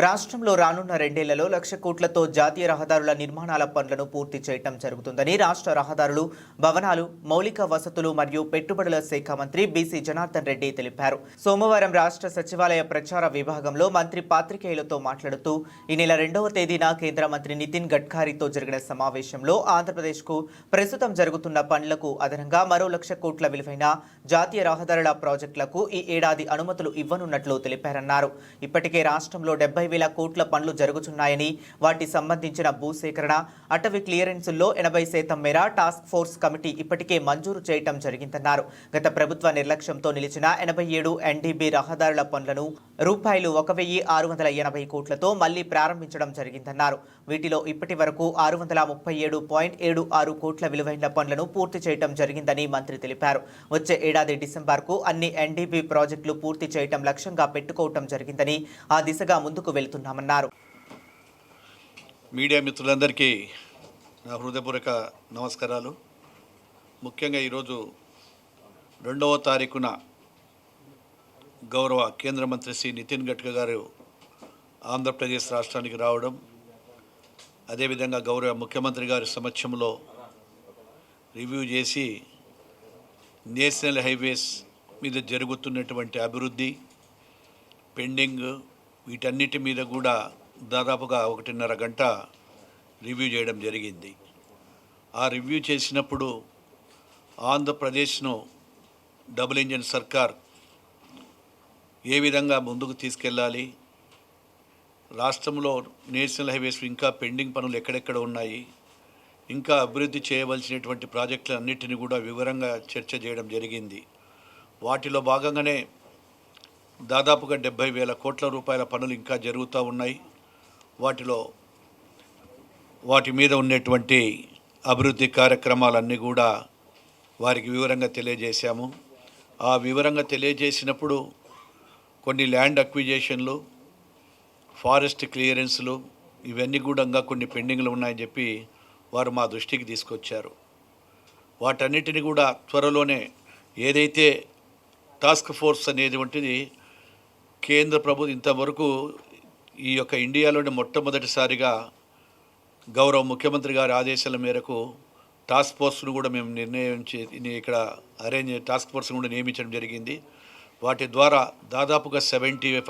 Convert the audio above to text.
రాష్ట్రంలో రానున్న 2 ఏళ్లలో 1,00,000 కోట్లతో జాతీయ రహదారుల నిర్మాణాల పనులను పూర్తి చేయడం జరుగుతుందని రాష్ట్ర రహదారులు, భవనాలు, మౌలిక వసతులు మరియు పెట్టుబడుల శాఖ మంత్రి బీసీ జనార్దన్ రెడ్డి తెలిపారు. సోమవారం రాష్ట్ర సచివాలయ ప్రచార విభాగంలో మంత్రి పాత్రికేయులతో మాట్లాడుతూ ఈ నెల 2వ తేదీన కేంద్ర మంత్రి నితిన్ గడ్కరీతో జరిగిన సమావేశంలో ఆంధ్రప్రదేశ్కు ప్రస్తుతం జరుగుతున్న పనులకు అదనంగా మరో 1,00,000 కోట్ల విలువైన జాతీయ రహదారుల ప్రాజెక్టులకు ఈ ఏడాది అనుమతులు ఇవ్వనున్నట్లు తెలిపారన్నారు. ఇప్పటికే రాష్ట్రంలో 70,000 కోట్ల పనులు జరుగుతున్నాయని, వాటి సంబంధించిన భూసేకరణ, అటవీ క్లియరెన్సుల్లో 80% మేర టాస్క్ ఫోర్స్ కమిటీ ఇప్పటికే మంజూరు చేయటం జరిగిందన్నారు. గత ప్రభుత్వ నిర్లక్ష్యంతో నిలిచిన 87 ఎన్డీబీ రహదారుల పనులను రూపాయలు 1,680 కోట్లతో మళ్లీ ప్రారంభించడం జరిగిందన్నారు. వీటిలో ఇప్పటి వరకు 637.76 కోట్ల విలువైన పనులను పూర్తి చేయడం జరిగిందని మంత్రి తెలిపారు. వచ్చే ఏడాది డిసెంబర్కు అన్ని ఎన్డీబీ ప్రాజెక్టులు పూర్తి చేయడం లక్ష్యంగా పెట్టుకోవటం జరిగిందని, ఆ దిశగా ముందుకు వెళ్తున్నామన్నారు. మీడియా మిత్రులందరికీ నా హృదయపూర్వక నమస్కారాలు. ముఖ్యంగా ఈరోజు 2వ తారీఖున గౌరవ కేంద్ర మంత్రి శ్రీ నితిన్ గడ్కరీ గారు ఆంధ్రప్రదేశ్ రాష్ట్రానికి రావడం, అదేవిధంగా గౌరవ ముఖ్యమంత్రి గారి సమక్షంలో రివ్యూ చేసి నేషనల్ హైవేస్ మీద జరుగుతున్నటువంటి అభివృద్ధి, పెండింగ్, వీటన్నిటి మీద కూడా దాదాపుగా 1.5 గంట రివ్యూ చేయడం జరిగింది. ఆ రివ్యూ చేసినప్పుడు ఆంధ్రప్రదేశ్ను డబుల్ ఇంజిన్ సర్కార్ ఏ విధంగా ముందుకు తీసుకెళ్ళాలి, రాష్ట్రంలో నేషనల్ హైవేస్ ఇంకా పెండింగ్ పనులు ఎక్కడెక్కడ ఉన్నాయి, ఇంకా అభివృద్ధి చేయవలసినటువంటి ప్రాజెక్టులన్నిటిని కూడా వివరంగా చర్చ చేయడం జరిగింది. వాటిలో భాగంగానే దాదాపుగా 70,000 కోట్ల రూపాయల పనులు ఇంకా జరుగుతూ ఉన్నాయి. వాటి మీద ఉన్నటువంటి అభివృద్ధి కార్యక్రమాలన్నీ కూడా వారికి వివరంగా తెలియజేశాము. ఆ వివరంగా తెలియజేసినప్పుడు కొన్ని ల్యాండ్ అక్విజిషన్లు, ఫారెస్ట్ క్లియరెన్స్లు, ఇవన్నీ కూడా ఇంకా కొన్ని పెండింగ్లు ఉన్నాయని చెప్పి వారు మా దృష్టికి తీసుకొచ్చారు. వాటన్నిటిని కూడా త్వరలోనే ఏదైతే టాస్క్ ఫోర్స్ అనేటువంటిది కేంద్ర ప్రభుత్వం ఇంతవరకు ఈ యొక్క ఇండియాలోని మొట్టమొదటిసారిగా గౌరవ ముఖ్యమంత్రి గారి ఆదేశాల మేరకు టాస్క్ ఫోర్స్ను కూడా మేము టాస్క్ ఫోర్స్ను కూడా నియమించడం జరిగింది. వాటి ద్వారా దాదాపుగా 75